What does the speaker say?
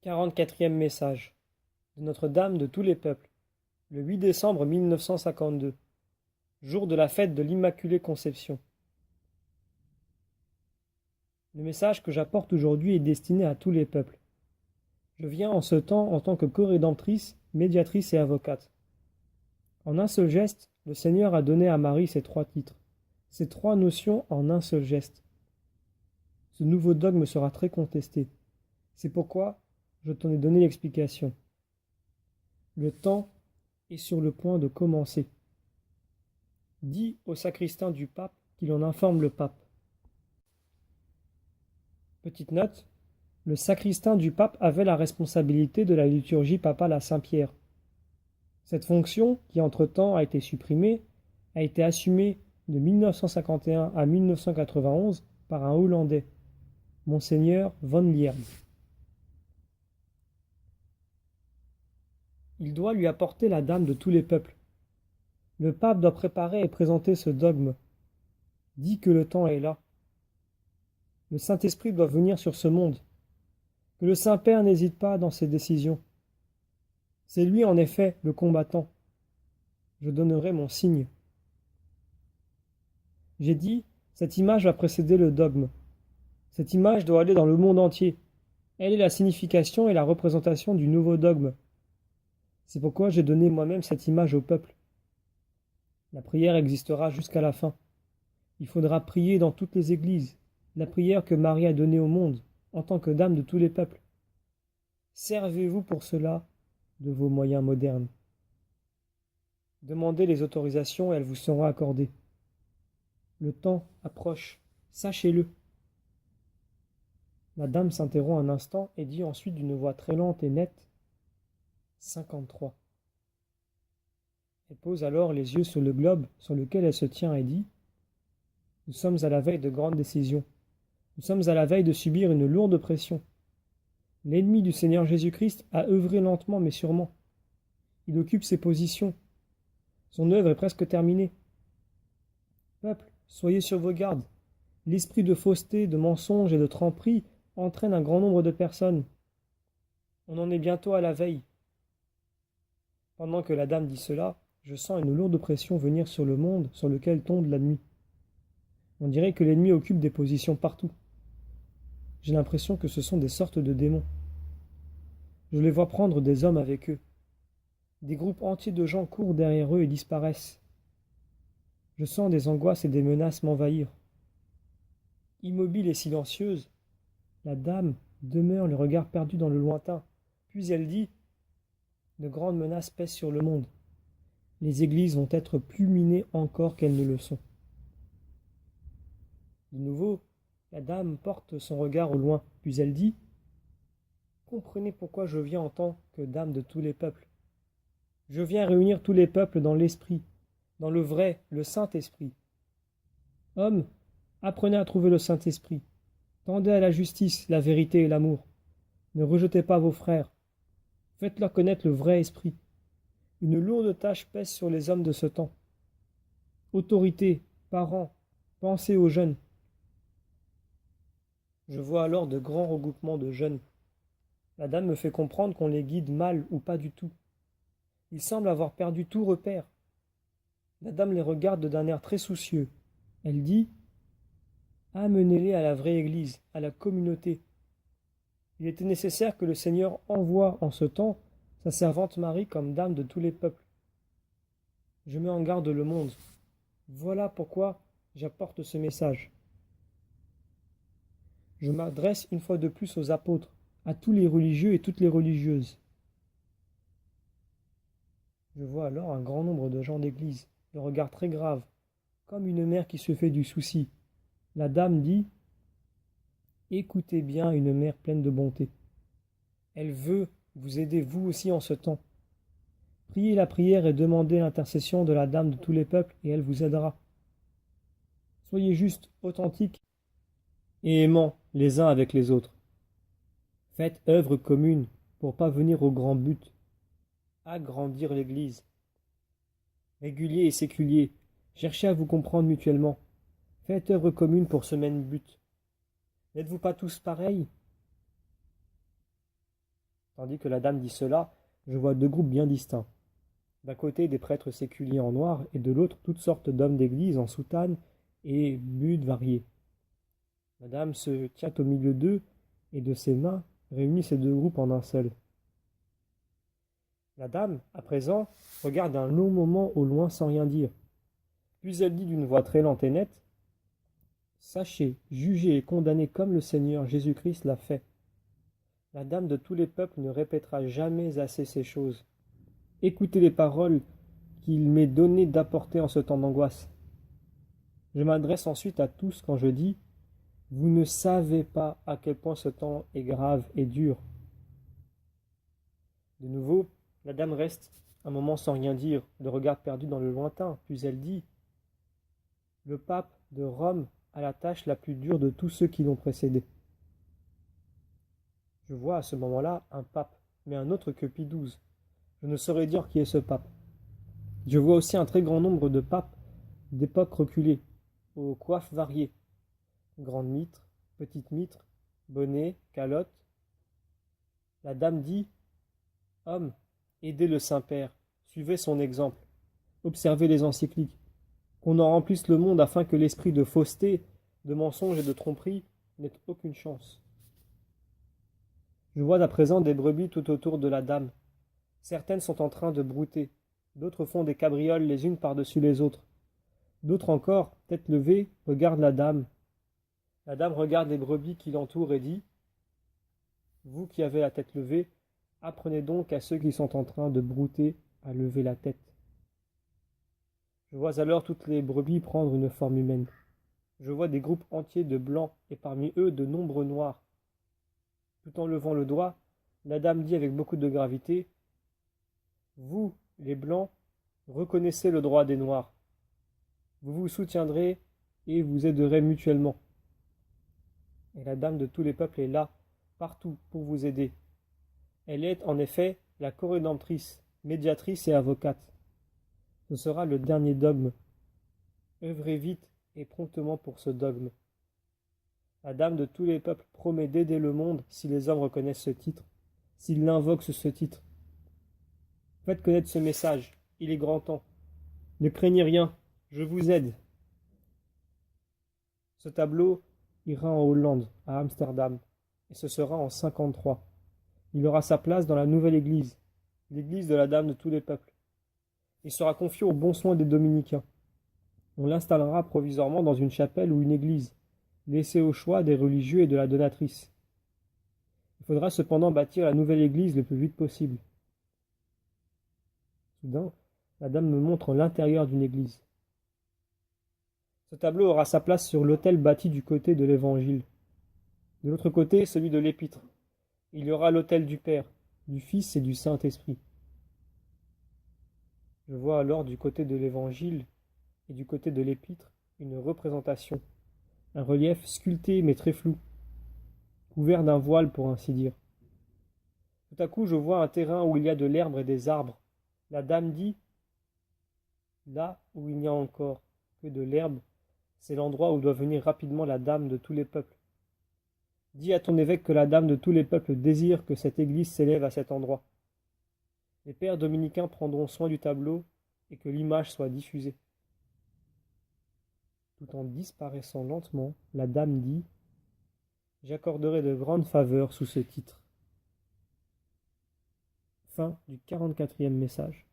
44e message de Notre-Dame de tous les peuples, le 8 décembre 1952, jour de la fête de l'Immaculée Conception. Le message que j'apporte aujourd'hui est destiné à tous les peuples. Je viens en ce temps en tant que co-rédemptrice, médiatrice et avocate. En un seul geste, le Seigneur a donné à Marie ces trois titres, ces trois notions en un seul geste. Ce nouveau dogme sera très contesté. C'est pourquoi je t'en ai donné l'explication. Le temps est sur le point de commencer. Dis au sacristain du pape qu'il en informe le pape. Petite note, le sacristain du pape avait la responsabilité de la liturgie papale à Saint-Pierre. Cette fonction, qui entre-temps a été supprimée, a été assumée de 1951 à 1991 par un Hollandais, Monseigneur Van Lierde. Il doit lui apporter la dame de tous les peuples. Le pape doit préparer et présenter ce dogme. Dit que le temps est là. Le Saint-Esprit doit venir sur ce monde. Que le Saint-Père n'hésite pas dans ses décisions. C'est lui en effet le combattant. Je donnerai mon signe. J'ai dit, cette image va précéder le dogme. Cette image doit aller dans le monde entier. Elle est la signification et la représentation du nouveau dogme. C'est pourquoi j'ai donné moi-même cette image au peuple. La prière existera jusqu'à la fin. Il faudra prier dans toutes les églises, la prière que Marie a donnée au monde, en tant que dame de tous les peuples. Servez-vous pour cela de vos moyens modernes. Demandez les autorisations et elles vous seront accordées. Le temps approche, sachez-le. La dame s'interrompt un instant et dit ensuite d'une voix très lente et nette « 53 ». Elle pose alors les yeux sur le globe sur lequel elle se tient et dit « Nous sommes à la veille de grandes décisions. Nous sommes à la veille de subir une lourde pression. L'ennemi du Seigneur Jésus-Christ a œuvré lentement mais sûrement. Il occupe ses positions. Son œuvre est presque terminée. Peuple, soyez sur vos gardes. L'esprit de fausseté, de mensonge et de tromperie entraîne un grand nombre de personnes. On en est bientôt à la veille. Pendant que la dame dit cela, je sens une lourde pression venir sur le monde sur lequel tombe la nuit. On dirait que l'ennemi occupe des positions partout. J'ai l'impression que ce sont des sortes de démons. Je les vois prendre des hommes avec eux. Des groupes entiers de gens courent derrière eux et disparaissent. Je sens des angoisses et des menaces m'envahir. Immobile et silencieuse, la dame demeure le regard perdu dans le lointain. Puis elle dit « De grandes menaces pèsent sur le monde. Les églises vont être plus minées encore qu'elles ne le sont. » De nouveau, la dame porte son regard au loin, puis elle dit « Comprenez pourquoi je viens en tant que dame de tous les peuples. Je viens réunir tous les peuples dans l'esprit, dans le vrai, le Saint-Esprit. Hommes, apprenez à trouver le Saint-Esprit. Tendez à la justice, la vérité et l'amour. Ne rejetez pas vos frères. Faites-leur connaître le vrai esprit. Une lourde tâche pèse sur les hommes de ce temps. Autorités, parents, pensez aux jeunes. » Je vois alors de grands regroupements de jeunes. La dame me fait comprendre qu'on les guide mal ou pas du tout. Ils semblent avoir perdu tout repère. La dame les regarde d'un air très soucieux. Elle dit « Amenez-les à la vraie Église, à la communauté. » Il était nécessaire que le Seigneur envoie en ce temps sa servante Marie comme dame de tous les peuples. Je mets en garde le monde. Voilà pourquoi j'apporte ce message. Je m'adresse une fois de plus aux apôtres, à tous les religieux et toutes les religieuses. Je vois alors un grand nombre de gens d'église, le regard très grave, comme une mère qui se fait du souci. La dame dit « Écoutez bien une mère pleine de bonté. Elle veut vous aider vous aussi en ce temps. Priez la prière et demandez l'intercession de la dame de tous les peuples et elle vous aidera. Soyez juste, authentiques et aimants les uns avec les autres. Faites œuvre commune pour parvenir au grand but, agrandir l'Église. Réguliers et séculiers, cherchez à vous comprendre mutuellement. Faites œuvre commune pour ce même but. N'êtes-vous pas tous pareils? Tandis que la dame dit cela, je vois deux groupes bien distincts. D'un côté, des prêtres séculiers en noir, et de l'autre, toutes sortes d'hommes d'église en soutane et budes variés. La dame se tient au milieu d'eux, et de ses mains réunit ces deux groupes en un seul. La dame, à présent, regarde un long moment au loin sans rien dire. Puis elle dit d'une voix très lente et nette, sachez, jugez et condamnez comme le Seigneur Jésus-Christ l'a fait. La dame de tous les peuples ne répétera jamais assez ces choses. Écoutez les paroles qu'il m'est donné d'apporter en ce temps d'angoisse. Je m'adresse ensuite à tous quand je dis, vous ne savez pas à quel point ce temps est grave et dur. De nouveau, la dame reste un moment sans rien dire, le regard perdu dans le lointain, puis elle dit, le pape de Rome a la tâche la plus dure de tous ceux qui l'ont précédé. Je vois à ce moment-là un pape, mais un autre que Pie XII. Je ne saurais dire qui est ce pape. Je vois aussi un très grand nombre de papes d'époques reculées, aux coiffes variées. Grande mitre, petite mitre, bonnet, calotte. La dame dit, homme, aidez le Saint-Père, suivez son exemple, observez les encycliques, qu'on en remplisse le monde afin que l'esprit de fausseté, de mensonge et de tromperie n'ait aucune chance. Je vois à présent des brebis tout autour de la dame. Certaines sont en train de brouter, d'autres font des cabrioles les unes par-dessus les autres. D'autres encore, tête levée, regardent la dame. La dame regarde les brebis qui l'entourent et dit, vous qui avez la tête levée, apprenez donc à ceux qui sont en train de brouter à lever la tête. Je vois alors toutes les brebis prendre une forme humaine. Je vois des groupes entiers de blancs et parmi eux de nombreux noirs. Tout en levant le doigt, la dame dit avec beaucoup de gravité, vous, les blancs, reconnaissez le droit des noirs. Vous vous soutiendrez et vous aiderez mutuellement. Et la dame de tous les peuples est là, partout, pour vous aider. Elle est, en effet, la corédemptrice, médiatrice et avocate. Ce sera le dernier dogme. Œuvrez vite et promptement pour ce dogme. La dame de tous les peuples promet d'aider le monde si les hommes reconnaissent ce titre, s'ils l'invoquent sous ce titre. Faites connaître ce message, il est grand temps. Ne craignez rien, je vous aide. Ce tableau ira en Hollande, à Amsterdam, et ce sera en 53. Il aura sa place dans la nouvelle église, l'église de la Dame de tous les peuples. Il sera confié aux bons soins des dominicains. On l'installera provisoirement dans une chapelle ou une église, laissée au choix des religieux et de la donatrice. Il faudra cependant bâtir la nouvelle église le plus vite possible. Soudain, la dame me montre l'intérieur d'une église. Ce tableau aura sa place sur l'autel bâti du côté de l'Évangile. De l'autre côté, celui de l'Épître. Il y aura l'autel du Père, du Fils et du Saint-Esprit. Je vois alors du côté de l'Évangile et du côté de l'Épître une représentation, un relief sculpté mais très flou, couvert d'un voile pour ainsi dire. Tout à coup, je vois un terrain où il y a de l'herbe et des arbres. La dame dit, là où il n'y a encore que de l'herbe, c'est l'endroit où doit venir rapidement la dame de tous les peuples. Dis à ton évêque que la dame de tous les peuples désire que cette église s'élève à cet endroit. Les pères dominicains prendront soin du tableau et que l'image soit diffusée. Tout en disparaissant lentement, la dame dit « J'accorderai de grandes faveurs sous ce titre. » Fin du 44e message.